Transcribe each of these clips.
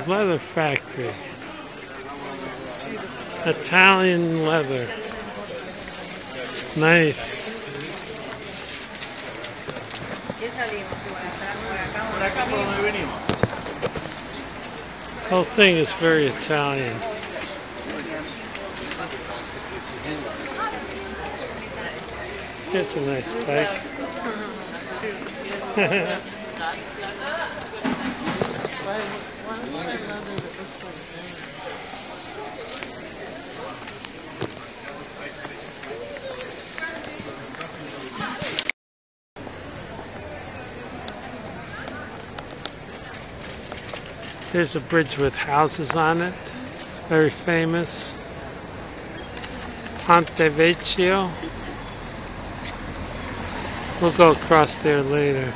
leather factory. Italian leather. Nice. The whole thing is very Italian. It's a nice bike. There's a bridge with houses on it, very famous. Ponte Vecchio. We'll go across there later.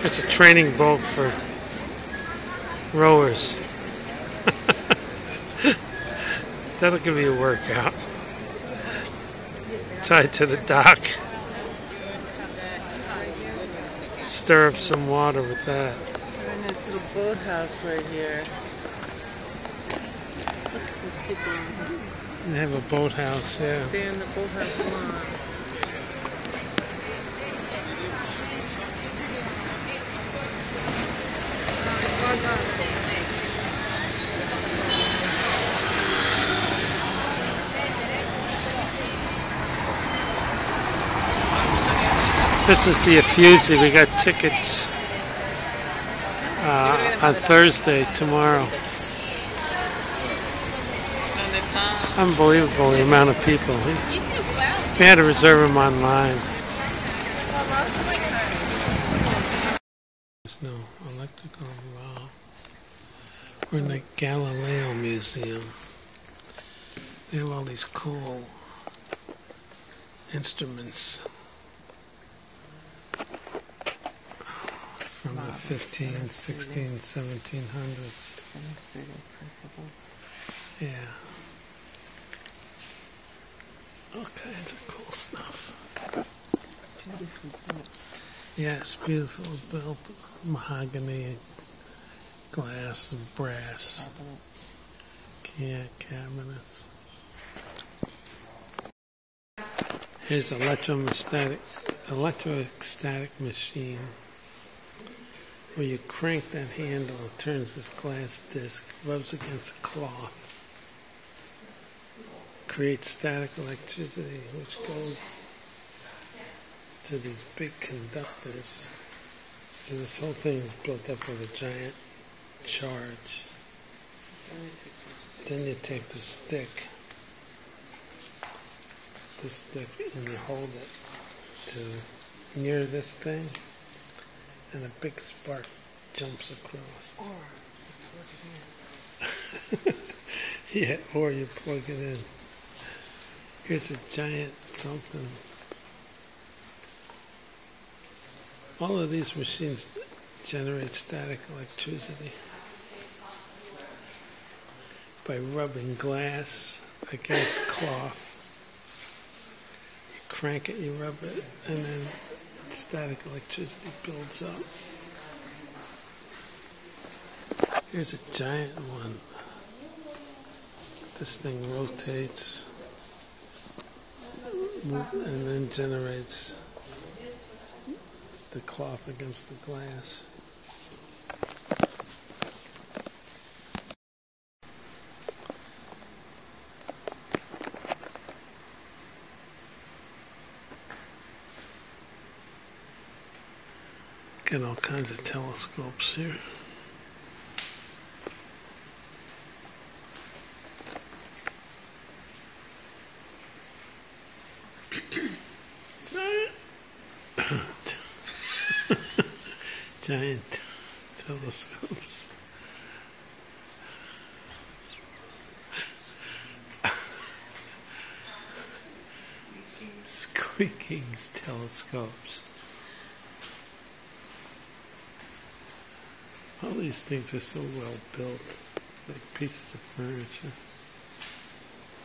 It's a training boat for rowers. That'll give you a workout. Tied to the dock. Stir up some water with that. We're in this little boathouse right here. Look at these people in here. They have a boathouse, yeah. They're in the boathouse lawn. This is the Uffizi. We got tickets on Thursday, tomorrow. Unbelievable the amount of people. We had to reserve them online. There's no electrical involved. We're in the Galileo Museum. They have all these cool instruments from the 15, 16, 1700s. Yeah. All kinds of cool stuff. Beautiful boat. Yes, beautiful built. Mahogany, glass, and brass. Cabinets. Here's an electrostatic machine where you crank that handle, it turns this glass disc, rubs against the cloth, creates static electricity, which goes to these big conductors. So this whole thing is built up with a giant charge. Then you take the stick, and you hold it to near this thing, and a big spark jumps across. Or you plug it in. Yeah, or you plug it in. Here's a giant something. All of these machines generate static electricity by rubbing glass against cloth. You crank it, you rub it, and then static electricity builds up. Here's a giant one. This thing rotates and then generates the cloth against the glass. Got all kinds of telescopes here. Giant telescopes. Squeaking telescopes. All these things are so well built, like pieces of furniture.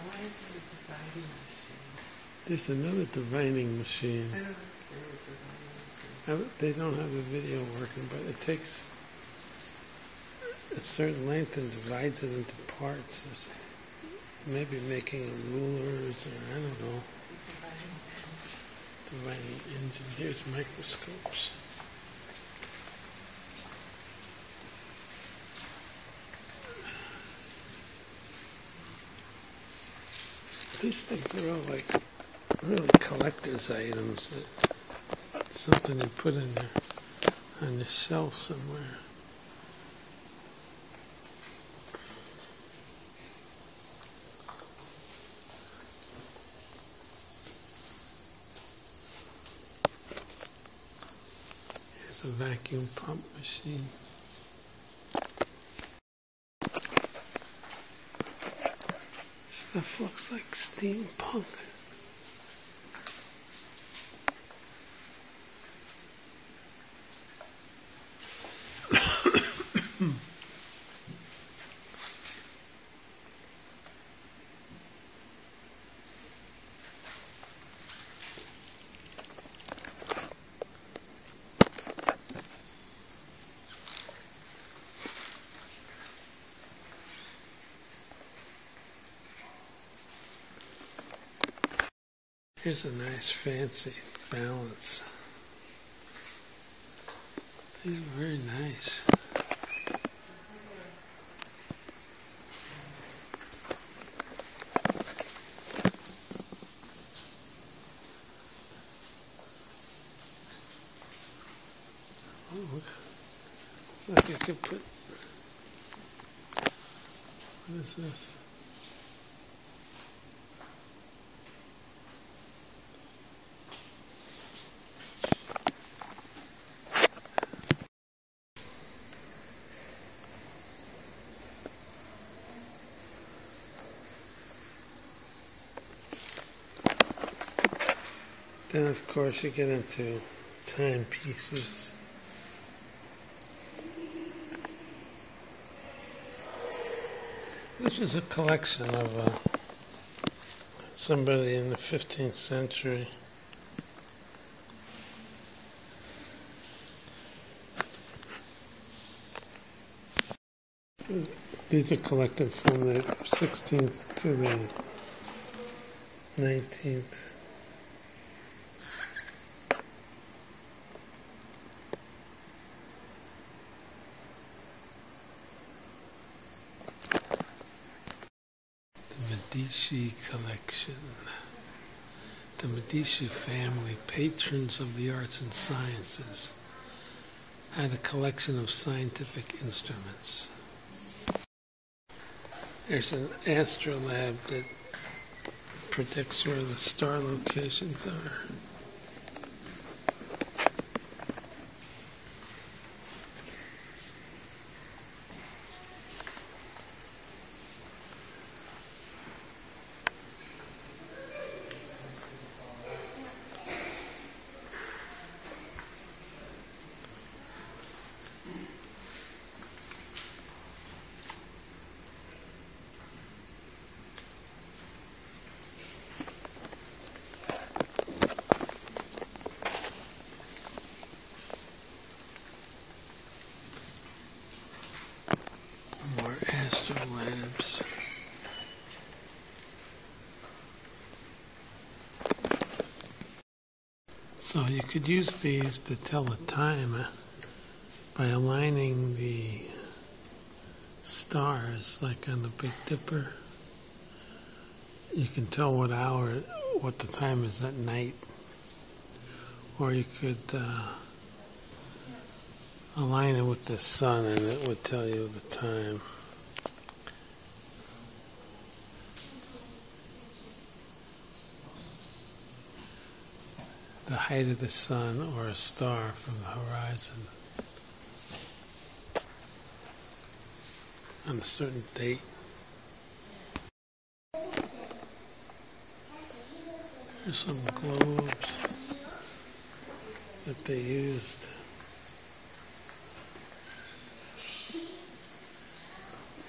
Why is it a dividing machine? There's another divining machine. I don't know if there's a dividing machine. They don't have the video working, but it takes a certain length and divides it into parts. Or maybe making rulers, or I don't know. Dividing engine. Here's microscopes. These things are all like really collector's items. Something you put in there on your shelf somewhere. Here's a vacuum pump machine. Stuff looks like steampunk. Here's a nice fancy balance. These are very nice. Oh, look. Like I could put, what is this? Then of course you get into timepieces. This was a collection of somebody in the 15th century. These are collected from the 16th to the 19th. Medici collection. The Medici family, patrons of the arts and sciences, had a collection of scientific instruments. There's an astrolabe that predicts where the star locations are. Astrolabes. So you could use these to tell the time by aligning the stars, like on the Big Dipper. You can tell what hour, what the time is at night. Or you could align it with the sun and it would tell you the time. The height of the sun or a star from the horizon on a certain date. Here's some globes that they used.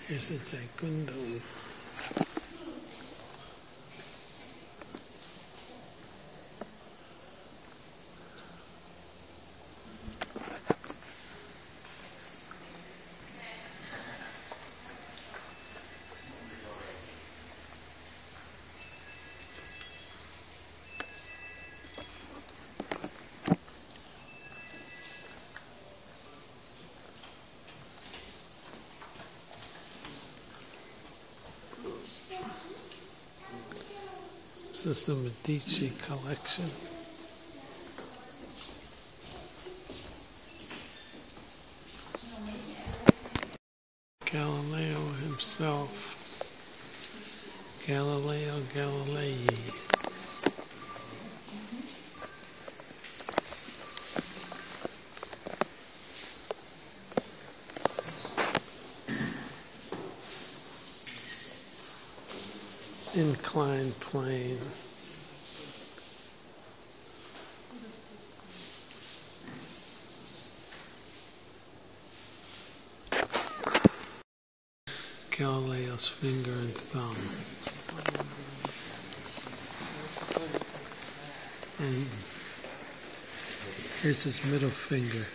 Here's a Jaigundum. This is the Medici collection. Galileo himself. Galileo Galilei. Inclined plane. Galileo's finger and thumb. And here's his middle finger.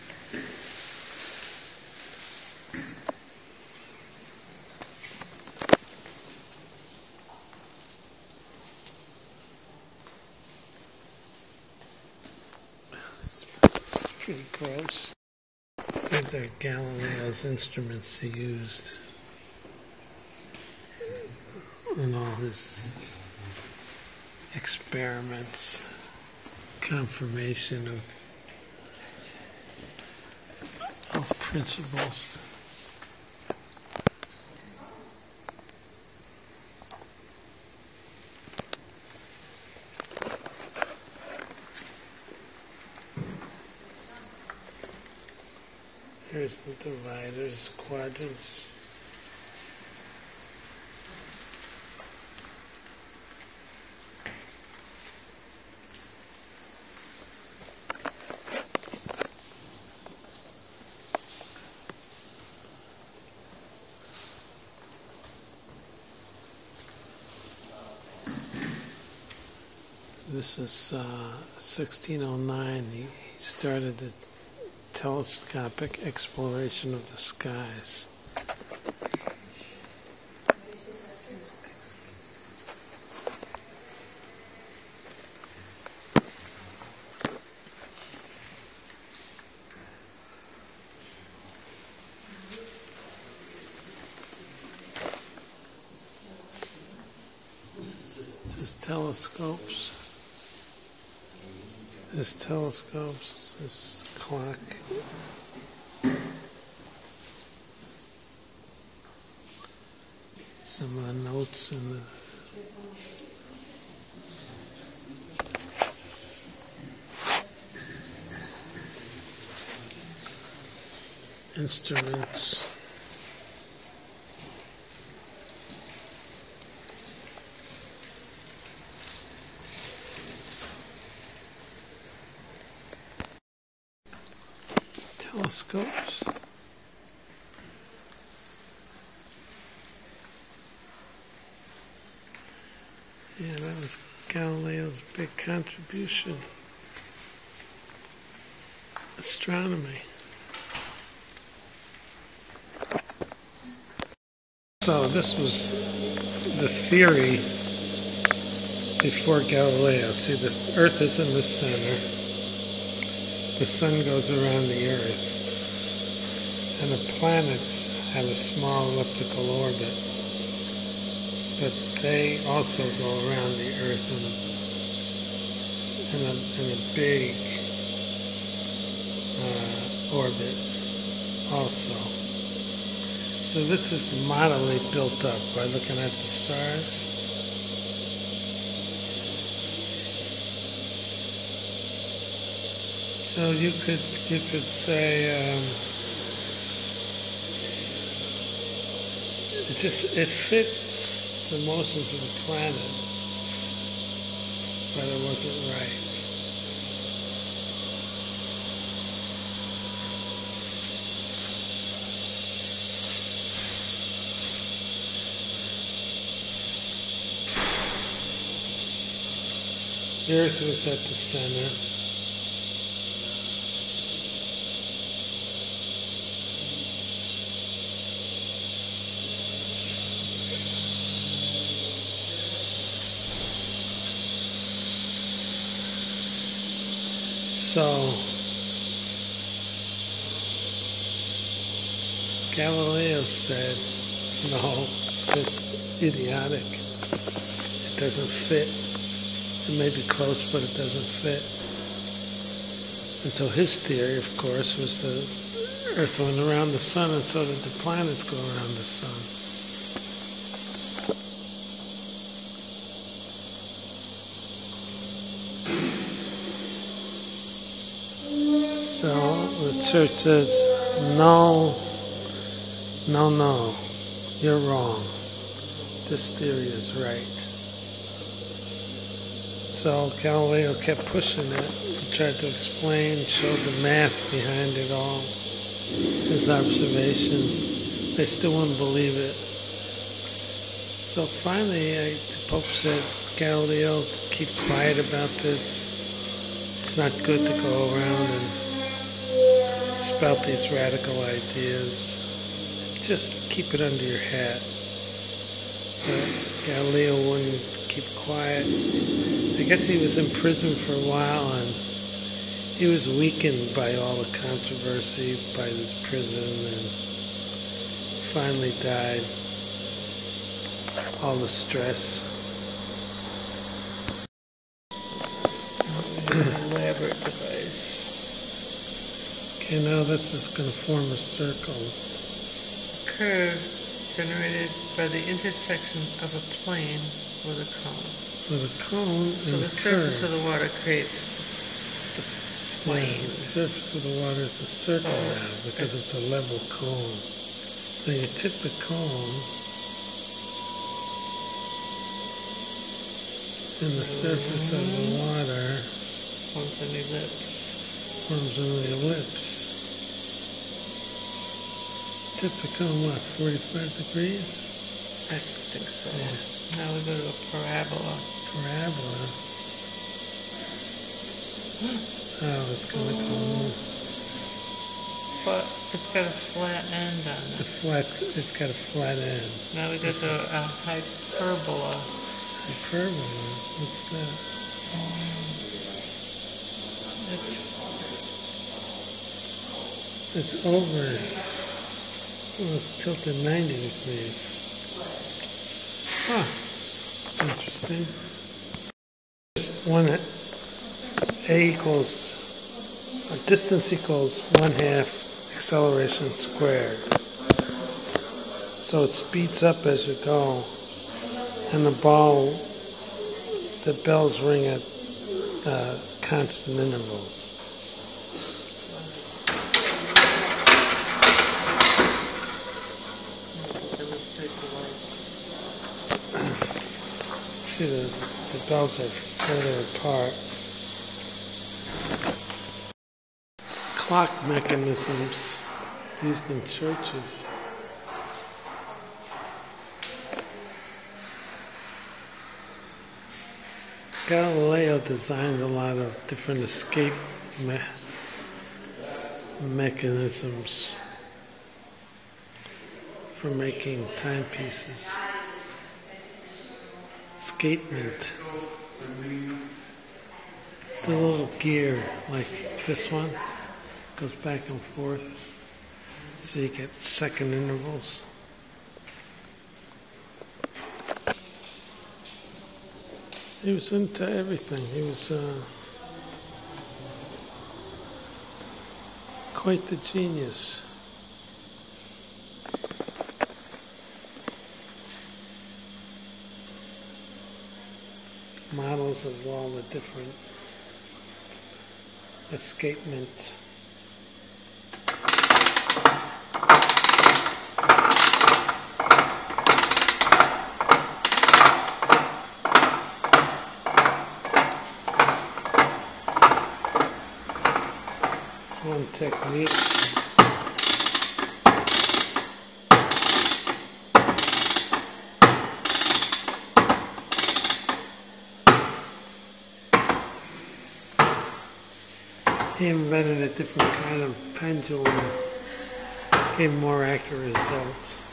It's pretty gross. These are Galileo's instruments he used in all his experiments, confirmation of principles. Here's the dividers, quadrants. This is 1609. He started the telescopic exploration of the skies. This is telescopes. This telescopes, this clock. Some of the notes in the instruments. Telescopes. Yeah, that was Galileo's big contribution. Astronomy. So this was the theory before Galileo. See, the Earth is in the center. The sun goes around the Earth. And the planets have a small elliptical orbit. But they also go around the Earth in a big orbit also. So this is the model they built up by looking at the stars. So you could say it fit the motions of the planet, but it wasn't right. The Earth was at the center. So Galileo said, no, it's idiotic. It doesn't fit It may be close, but it doesn't fit. And so his theory, of course, was the Earth went around the sun, and so did the planets go around the sun. So the church says, no, you're wrong. This theory is right. So Galileo kept pushing it. He tried to explain, showed the math behind it all, his observations. They still wouldn't believe it. So finally, the Pope said, Galileo, keep quiet about this. It's not good to go around and spout these radical ideas. Just keep it under your hat. But Galileo wouldn't keep quiet. I guess he was in prison for a while, and he was weakened by all the controversy, by this prison, and finally died. All the stress. An elaborate device. Okay, now this is going to form a circle. Curve generated by the intersection of a plane with a cone. With a cone So and the a surface curve. of the water creates the plane. Yeah, the surface of the water is a circle now because it's a level cone. Now you tip the cone, and the surface of the water Forms an ellipse. forms an ellipse. Tip the cone, what, 45 degrees? I think so. Yeah. Now we go to a parabola. Parabola. Oh, it's going to go. But it's got a flat end on it. It's got a flat end. Now we go to a hyperbola. Hyperbola? What's that? It's over. Well, it's tilted 90 degrees. Huh. That's interesting. When A equals, or distance equals 1/2 acceleration squared. So it speeds up as you go, and the bells ring at constant intervals. See, the bells are further apart. Clock mechanisms used in churches. Galileo designed a lot of different escape mechanisms for making timepieces. Escapement. The little gear, like this one, goes back and forth, so you get second intervals. He was into everything. He was quite the genius. Models of all the different escapement. It's one technique. He invented a different kind of pendulum, gave more accurate results.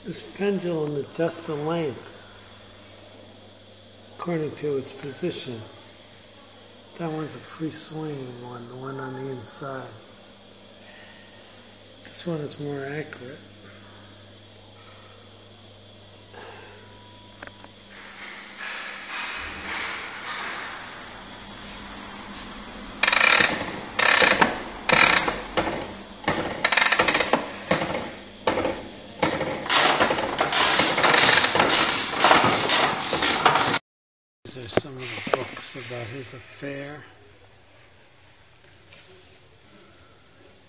This pendulum adjusts the length according to its position. That one's a free swinging one, the one on the inside. This one is more accurate. These are some of the books about his affair.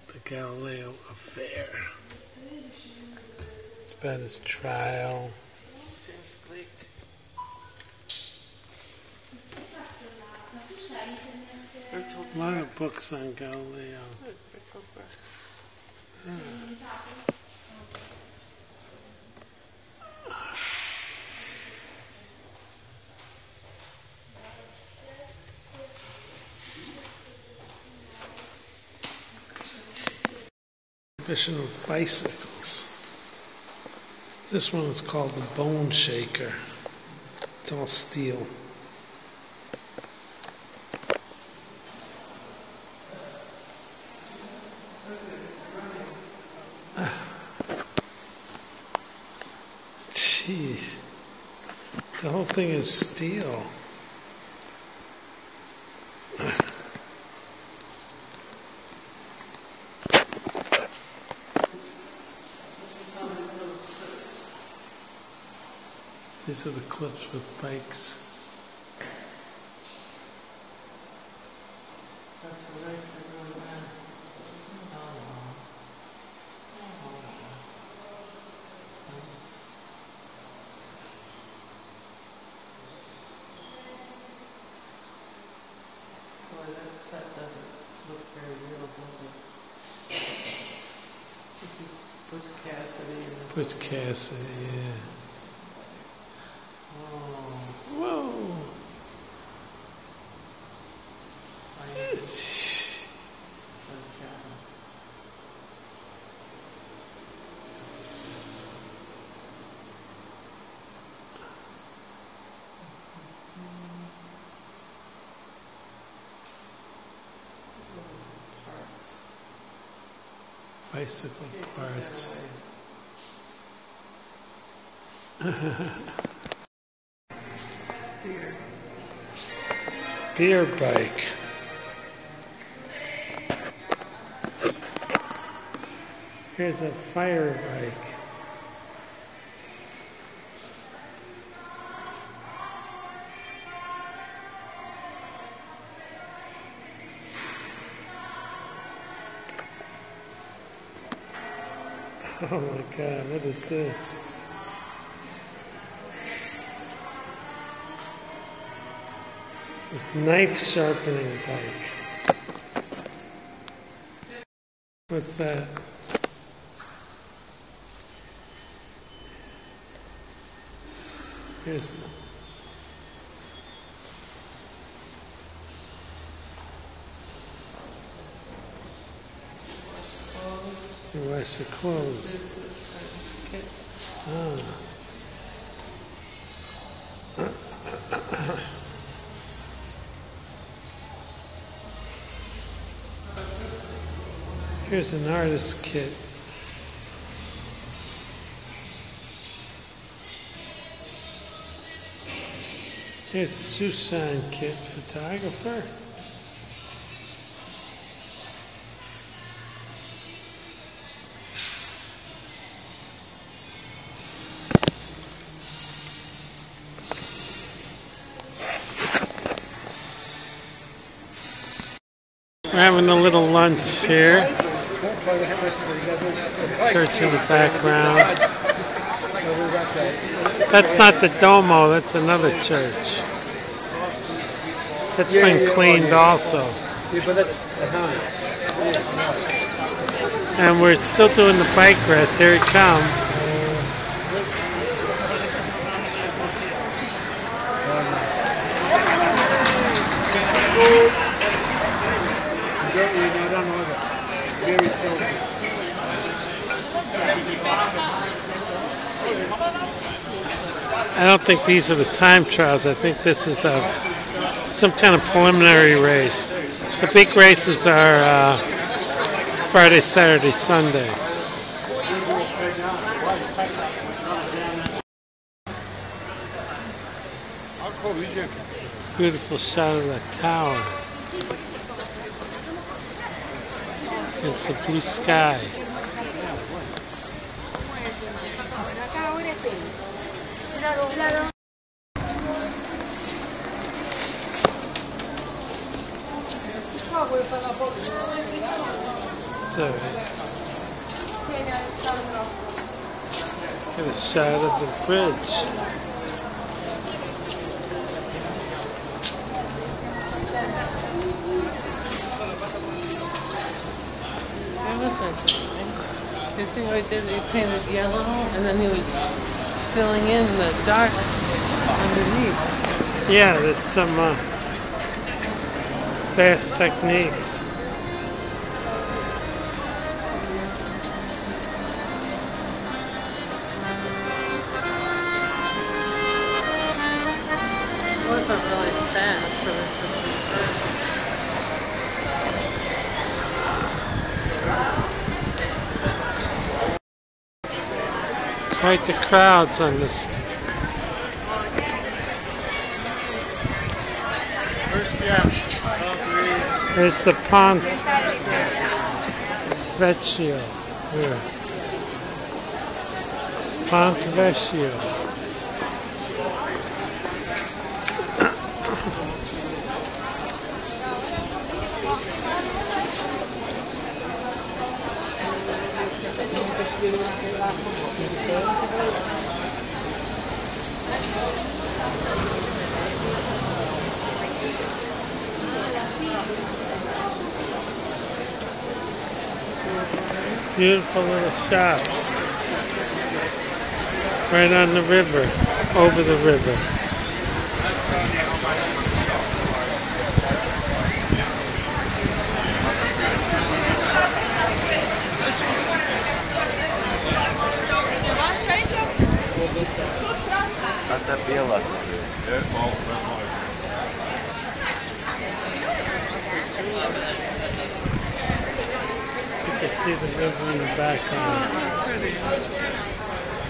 The Galileo affair. It's about his trial. A lot of books on Galileo. Exhibition of bicycles. This one is called the Bone Shaker. It's all steel. Jeez. The whole thing is steel. These are the clips with bikes. That's the race they're going down. Boy, that set doesn't look very real, does it? This is Butch Cassidy. And Butch Cassidy, yeah. Oh. Whoa! Bicycle parts. Beer bike. Here's a fire bike. Oh my God, what is this? This is knife sharpening bike. What's that? Here's you wash your clothes. Ah. Here's an artist kit. Here's a Susan kit, photographer. We're having a little lunch here. Church in the background. That's not the Domo, that's another church. That's been cleaned also. And we're still doing the bike rest. Here it comes. I don't think these are the time trials. I think this is some kind of preliminary race. The big races are Friday, Saturday, Sunday. Beautiful shot of the tower. It's the blue sky. It's alright. Get a shot of the bridge. That was interesting. This thing right there, they painted yellow, and then he was filling in the dark underneath. Yeah, there's some fast techniques. It wasn't really fast, so it's just Quite the crowds on this. It's the Ponte Vecchio. Here. Ponte Vecchio. Beautiful little shops. Right on the river, over the river. You can see the river in the background.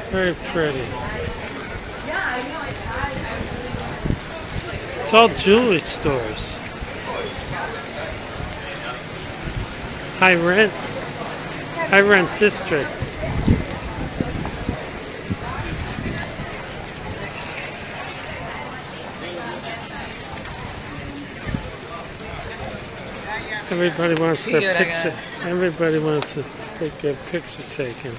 Very pretty. It's all jewelry stores. High rent district. Everybody wants a picture. Everybody wants to take a picture taken.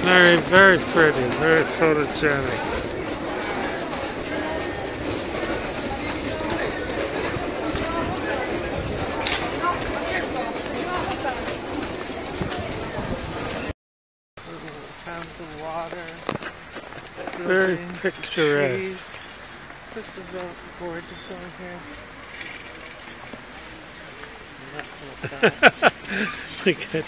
Very, very pretty, very photogenic. sounds of water. Very picturesque. Trees. This is all gorgeous over here. Look at this.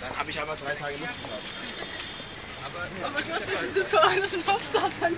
Dann habe ich aber 3 Tage Lust gehabt. Aber ich muss mit dem Popstar angefangen.